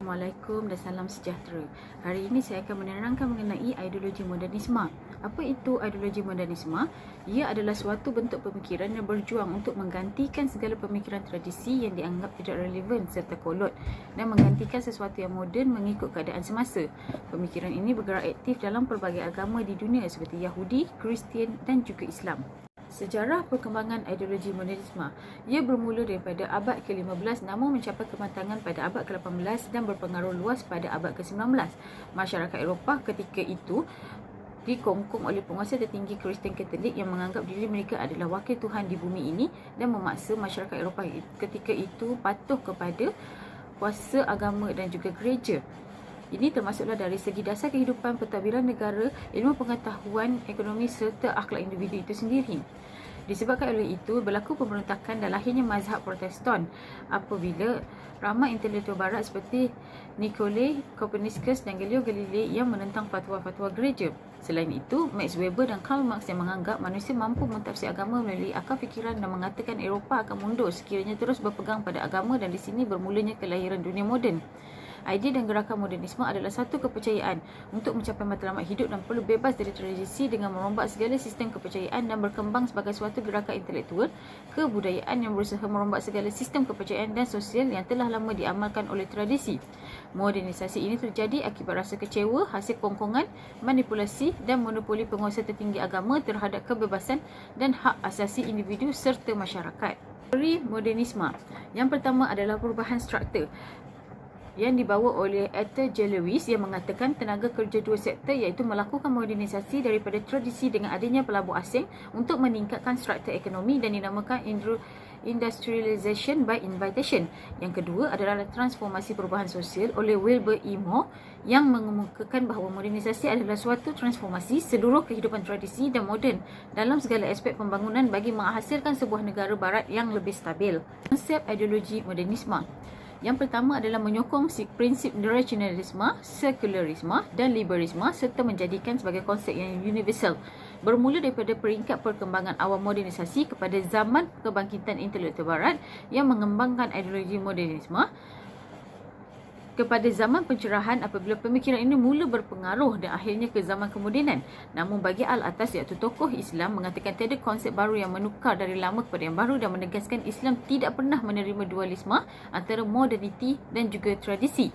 Assalamualaikum dan salam sejahtera. Hari ini saya akan menerangkan mengenai ideologi modernisme. Apa itu ideologi modernisme? Ia adalah suatu bentuk pemikiran yang berjuang untuk menggantikan segala pemikiran tradisi yang dianggap tidak relevan serta kolot dan menggantikan sesuatu yang moden mengikut keadaan semasa. Pemikiran ini bergerak aktif dalam pelbagai agama di dunia seperti Yahudi, Kristian dan juga Islam. Sejarah perkembangan ideologi modernisme. Ia bermula daripada abad ke-15 namun mencapai kematangan pada abad ke-18 dan berpengaruh luas pada abad ke-19. Masyarakat Eropah ketika itu dikongkong oleh penguasa tertinggi Kristen Katolik yang menganggap diri mereka adalah wakil Tuhan di bumi ini dan memaksa masyarakat Eropah ketika itu patuh kepada kuasa agama dan juga gereja. Ini termasuklah dari segi dasar kehidupan, pentadbiran negara, ilmu pengetahuan, ekonomi serta akhlak individu itu sendiri. Disebabkan oleh itu, berlaku pemberontakan dan lahirnya mazhab Protestan apabila ramai intelektual barat seperti Nicolae Copernicus dan Galileo Galilei yang menentang fatwa-fatwa gereja. Selain itu, Max Weber dan Karl Marx yang menganggap manusia mampu mentafsir agama melalui akal fikiran dan mengatakan Eropah akan mundur sekiranya terus berpegang pada agama dan di sini bermulanya kelahiran dunia moden. Idea dan gerakan modernisme adalah satu kepercayaan untuk mencapai matlamat hidup dan perlu bebas dari tradisi dengan merombak segala sistem kepercayaan dan berkembang sebagai suatu gerakan intelektual kebudayaan yang berusaha merombak segala sistem kepercayaan dan sosial yang telah lama diamalkan oleh tradisi. Modernisasi ini terjadi akibat rasa kecewa hasil kongkongan, manipulasi dan monopoli penguasa tertinggi agama terhadap kebebasan dan hak asasi individu serta masyarakat. Teori modernisme. Yang pertama adalah perubahan struktur yang dibawa oleh Arthur J. Lewis yang mengatakan tenaga kerja dua sektor iaitu melakukan modernisasi daripada tradisi dengan adanya pelabur asing untuk meningkatkan struktur ekonomi dan dinamakan industrialization by invitation. Yang kedua adalah transformasi perubahan sosial oleh Wilbur E. Moore yang mengemukakan bahawa modernisasi adalah suatu transformasi seluruh kehidupan tradisi dan moden dalam segala aspek pembangunan bagi menghasilkan sebuah negara barat yang lebih stabil. Konsep ideologi modernisme. Yang pertama adalah menyokong prinsip rasionalisme, sekularisme dan liberalisme serta menjadikan sebagai konsep yang universal. Bermula daripada peringkat perkembangan awal modernisasi kepada zaman kebangkitan intelektual barat yang mengembangkan ideologi modernisme kepada zaman pencerahan apabila pemikiran ini mula berpengaruh dan akhirnya ke zaman kemodenan. Namun bagi al-atas iaitu tokoh Islam mengatakan tiada konsep baru yang menukar dari lama kepada yang baru dan menegaskan Islam tidak pernah menerima dualisme antara moderniti dan juga tradisi.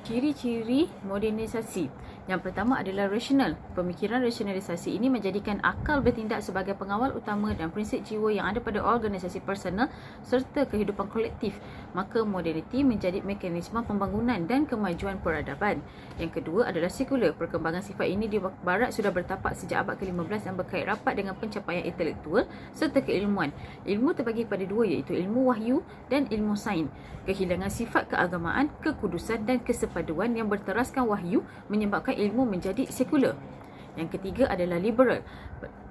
Ciri-ciri modernisasi. Yang pertama adalah rasional. Pemikiran rasionalisasi ini menjadikan akal bertindak sebagai pengawal utama dan prinsip jiwa yang ada pada organisasi personal serta kehidupan kolektif. Maka moderniti menjadi mekanisme pembangunan dan kemajuan peradaban. Yang kedua adalah sekular. Perkembangan sifat ini di barat sudah bertapak sejak abad ke-15 dan berkait rapat dengan pencapaian intelektual serta keilmuan. Ilmu terbagi pada dua iaitu ilmu wahyu dan ilmu sains. Kehilangan sifat keagamaan, kekudusan dan kesepaduan yang berteraskan wahyu menyebabkan ilmu menjadi sekular. Yang ketiga adalah liberal.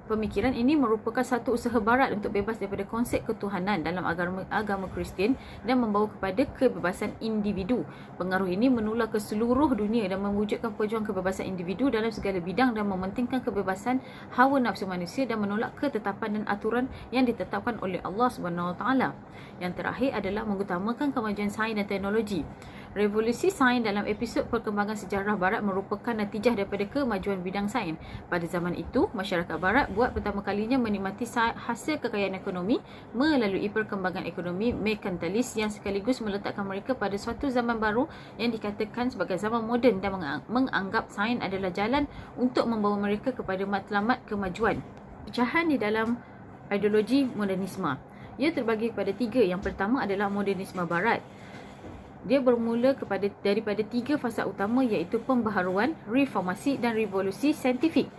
Pemikiran ini merupakan satu usaha barat untuk bebas daripada konsep ketuhanan dalam agama Kristian dan membawa kepada kebebasan individu. Pengaruh ini menular ke seluruh dunia dan mewujudkan pejuang kebebasan individu dalam segala bidang dan mementingkan kebebasan hawa nafsu manusia dan menolak ketetapan dan aturan yang ditetapkan oleh Allah Subhanahu Wa Taala. Yang terakhir adalah mengutamakan kemajuan sains dan teknologi. Revolusi sains dalam episod perkembangan sejarah barat merupakan natijah daripada kemajuan bidang sains. Pada zaman itu, masyarakat barat buat pertama kalinya menikmati hasil kekayaan ekonomi melalui perkembangan ekonomi merkantilis yang sekaligus meletakkan mereka pada suatu zaman baru yang dikatakan sebagai zaman moden dan menganggap sains adalah jalan untuk membawa mereka kepada matlamat kemajuan. Pecahan di dalam ideologi modernisme. Ia terbagi kepada tiga. Yang pertama adalah modernisme barat. Dia bermula daripada tiga fasa utama iaitu pembaharuan, reformasi dan revolusi saintifik.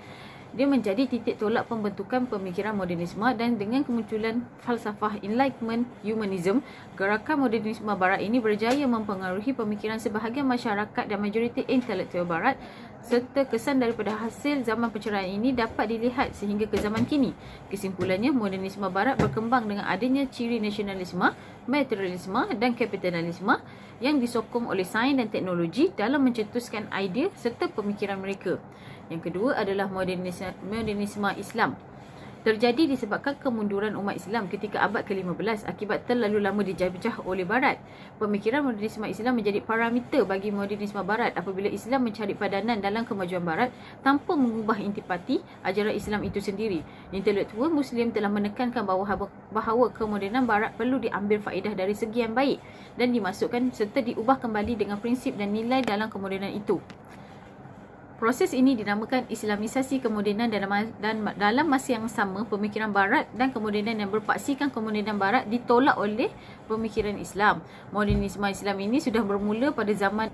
Dia menjadi titik tolak pembentukan pemikiran modernisme dan dengan kemunculan falsafah Enlightenment Humanism, gerakan modernisme barat ini berjaya mempengaruhi pemikiran sebahagian masyarakat dan majoriti intelektual barat serta kesan daripada hasil zaman pencerahan ini dapat dilihat sehingga ke zaman kini. Kesimpulannya, modernisme barat berkembang dengan adanya ciri nasionalisme, materialisme dan kapitalisme yang disokong oleh sains dan teknologi dalam mencetuskan idea serta pemikiran mereka. Yang kedua adalah modernisme Islam. terjadi disebabkan kemunduran umat Islam ketika abad ke-15 akibat terlalu lama dijajah oleh Barat. Pemikiran modernisme Islam menjadi parameter bagi modernisme Barat apabila Islam mencari padanan dalam kemajuan Barat tanpa mengubah intipati ajaran Islam itu sendiri. Intelektual Muslim telah menekankan bahawa kemodenan Barat perlu diambil faedah dari segi yang baik dan dimasukkan serta diubah kembali dengan prinsip dan nilai dalam kemodenan itu. Proses ini dinamakan Islamisasi kemodenan dalam masa yang sama pemikiran Barat dan kemodenan yang berpaksikan kemodenan Barat ditolak oleh pemikiran Islam. Modernisme Islam ini sudah bermula pada zaman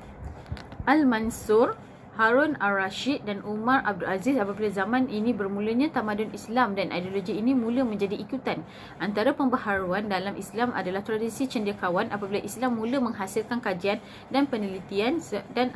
Al-Mansur, Harun al-Rashid dan Umar Abdul Aziz. Apabila zaman ini bermulanya tamadun Islam dan ideologi ini mula menjadi ikutan. Antara pembaharuan dalam Islam adalah tradisi cendekiawan apabila Islam mula menghasilkan kajian dan penelitian dan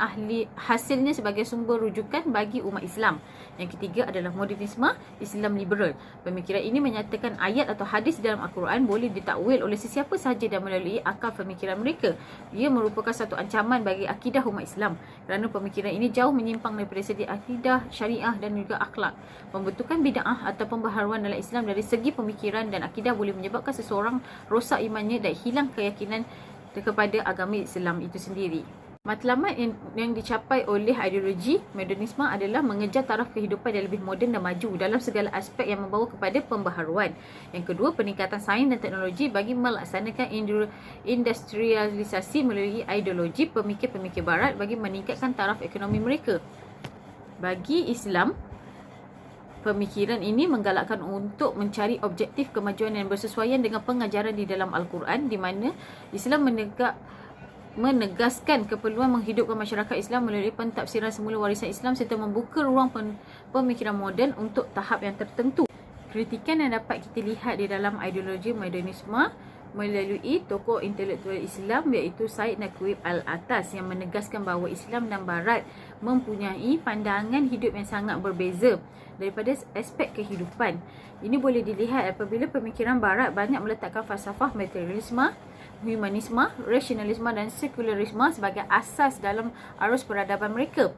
hasilnya sebagai sumber rujukan bagi umat Islam. Yang ketiga adalah modernisme Islam liberal. Pemikiran ini menyatakan ayat atau hadis dalam Al-Quran boleh ditakwil oleh sesiapa sahaja dan melalui akal pemikiran mereka. Ia merupakan satu ancaman bagi akidah umat Islam kerana pemikiran ini jauh menyimpang daripada segi akidah, syariah dan juga akhlak. Pembentukan bid'ah atau pembaharuan dalam Islam dari segi pemikiran dan akidah boleh menyebabkan seseorang rosak imannya dan hilang keyakinan kepada agama Islam itu sendiri. Matlamat yang dicapai oleh ideologi modernisme adalah mengejar taraf kehidupan yang lebih moden dan maju dalam segala aspek yang membawa kepada pembaharuan. Yang kedua, peningkatan sains dan teknologi bagi melaksanakan industrialisasi melalui ideologi pemikir-pemikir Barat bagi meningkatkan taraf ekonomi mereka. Bagi Islam, pemikiran ini menggalakkan untuk mencari objektif kemajuan yang bersesuaian dengan pengajaran di dalam Al-Quran, di mana Islam menegaskan keperluan menghidupkan masyarakat Islam melalui pentafsiran semula warisan Islam serta membuka ruang pemikiran moden untuk tahap yang tertentu. Kritikan yang dapat kita lihat di dalam ideologi modernisme melalui tokoh intelektual Islam iaitu Said Naqib Al-Atas yang menegaskan bahawa Islam dan Barat mempunyai pandangan hidup yang sangat berbeza daripada aspek kehidupan. Ini boleh dilihat apabila pemikiran Barat banyak meletakkan falsafah materialisme, humanisme, rasionalisme dan sekularisme sebagai asas dalam arus peradaban mereka.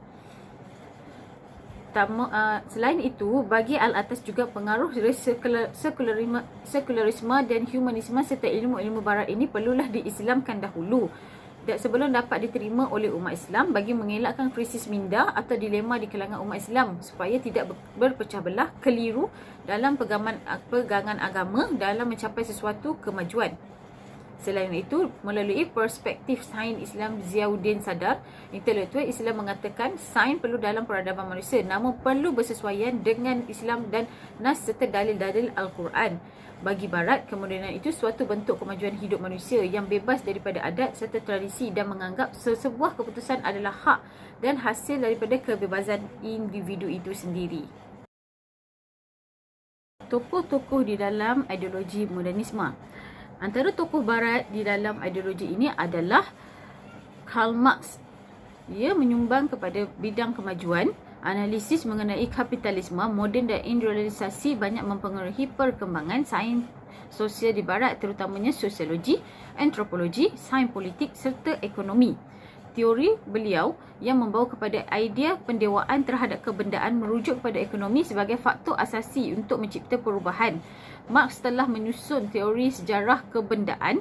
Selain itu, bagi Al-Atas juga pengaruh sekularisme dan humanisme serta ilmu-ilmu Barat ini perlulah diislamkan dahulu sebelum dapat diterima oleh umat Islam bagi mengelakkan krisis minda atau dilema di kalangan umat Islam supaya tidak berpecah belah keliru dalam pegangan agama dalam mencapai sesuatu kemajuan. Selain itu, melalui perspektif sains Islam Ziauddin Sadar, intelektual Islam mengatakan sains perlu dalam peradaban manusia namun perlu bersesuaian dengan Islam dan nas serta dalil-dalil Al-Quran. Bagi Barat, kemodenan itu suatu bentuk kemajuan hidup manusia yang bebas daripada adat serta tradisi dan menganggap sebuah keputusan adalah hak dan hasil daripada kebebasan individu itu sendiri. Tokoh-tokoh di dalam ideologi modernisme. Antara tokoh Barat di dalam ideologi ini adalah Karl Marx. Ia menyumbang kepada bidang kemajuan. Analisis mengenai kapitalisme, moden dan industrialisasi banyak mempengaruhi perkembangan sains sosial di Barat, terutamanya sosiologi, antropologi, sains politik serta ekonomi. Teori beliau yang membawa kepada idea pendewaan terhadap kebendaan merujuk kepada ekonomi sebagai faktor asasi untuk mencipta perubahan. Marx telah menyusun teori sejarah kebendaan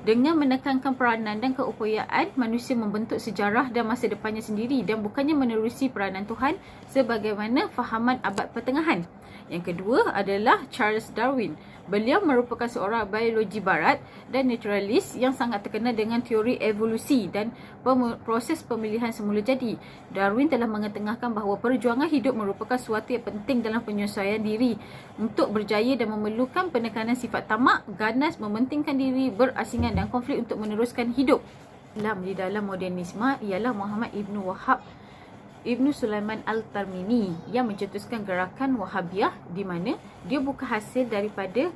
dengan menekankan peranan dan keupayaan manusia membentuk sejarah dan masa depannya sendiri dan bukannya menerusi peranan Tuhan sebagaimana fahaman abad pertengahan. Yang kedua adalah Charles Darwin. Beliau merupakan seorang biologi Barat dan naturalis yang sangat terkenal dengan teori evolusi dan proses pemilihan semula jadi. Darwin telah mengetengahkan bahawa perjuangan hidup merupakan suatu yang penting dalam penyesuaian diri untuk berjaya dan memerlukan penekanan sifat tamak, ganas, mementingkan diri, berasingan dan konflik untuk meneruskan hidup. Di dalam modernisme ialah Muhammad Ibn Wahab Ibn Sulaiman Al-Tarmini yang mencetuskan gerakan Wahabiyah di mana dia bukan hasil daripada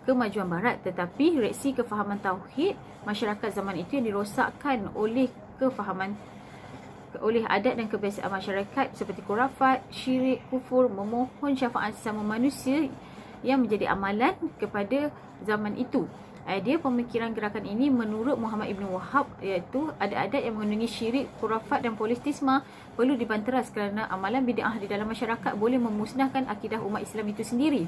kemajuan Barat tetapi reaksi kefahaman tauhid masyarakat zaman itu yang dirosakkan oleh adat dan kebiasaan masyarakat seperti khurafat, syirik, kufur, memohon syafaat sesama manusia yang menjadi amalan kepada zaman itu. Idea pemikiran gerakan ini menurut Muhammad Ibn Wahab iaitu adat-adat yang mengandungi syirik, khurafat dan politisme perlu dibanteras kerana amalan bid'ah di dalam masyarakat boleh memusnahkan akidah umat Islam itu sendiri.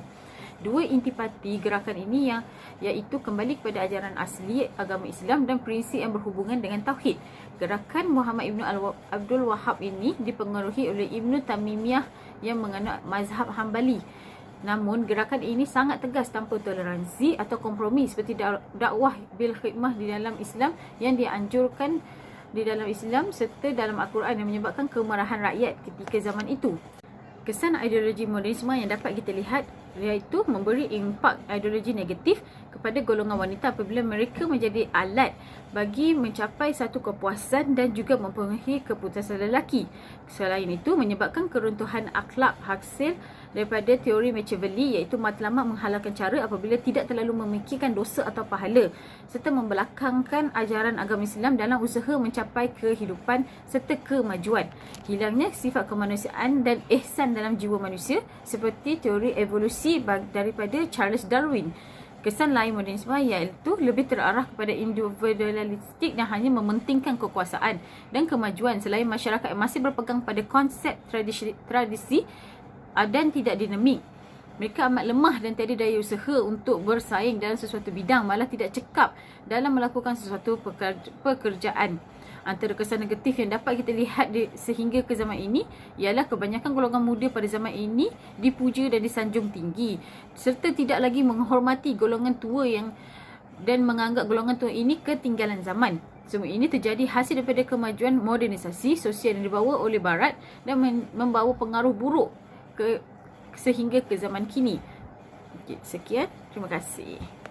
Dua intipati gerakan ini iaitu kembali kepada ajaran asli agama Islam dan prinsip yang berhubungan dengan tauhid. Gerakan Muhammad Ibn Abdul Wahab ini dipengaruhi oleh Ibn Tamimiyah yang menganut mazhab Hambali. Namun gerakan ini sangat tegas tanpa toleransi atau kompromi seperti dakwah bil khidmah di dalam Islam yang dianjurkan di dalam Islam serta dalam Al-Quran yang menyebabkan kemarahan rakyat ketika zaman itu. Kesan ideologi modernisme yang dapat kita lihat iaitu memberi impak ideologi negatif kepada golongan wanita apabila mereka menjadi alat bagi mencapai satu kepuasan dan juga mempengaruhi keputusan lelaki. Selain itu, menyebabkan keruntuhan akhlak hasil daripada teori Machiavelli iaitu matlamat menghalalkan cara apabila tidak terlalu memikirkan dosa atau pahala serta membelakangkan ajaran agama Islam dalam usaha mencapai kehidupan serta kemajuan. Hilangnya sifat kemanusiaan dan ihsan dalam jiwa manusia seperti teori evolusi daripada Charles Darwin. Kesan lain modernisme iaitu lebih terarah kepada individualistik dan hanya mementingkan kekuasaan dan kemajuan selain masyarakat yang masih berpegang pada konsep tradisi dan tidak dinamik. Mereka amat lemah dan tiada daya usaha untuk bersaing dalam sesuatu bidang, malah tidak cekap dalam melakukan sesuatu pekerjaan. Antara kesan negatif yang dapat kita lihat sehingga ke zaman ini ialah kebanyakan golongan muda pada zaman ini dipuja dan disanjung tinggi serta tidak lagi menghormati golongan tua dan menganggap golongan tua ini ketinggalan zaman. Semua ini terjadi hasil daripada kemajuan modernisasi sosial yang dibawa oleh Barat dan membawa pengaruh buruk sehingga ke zaman kini. Sekian, terima kasih.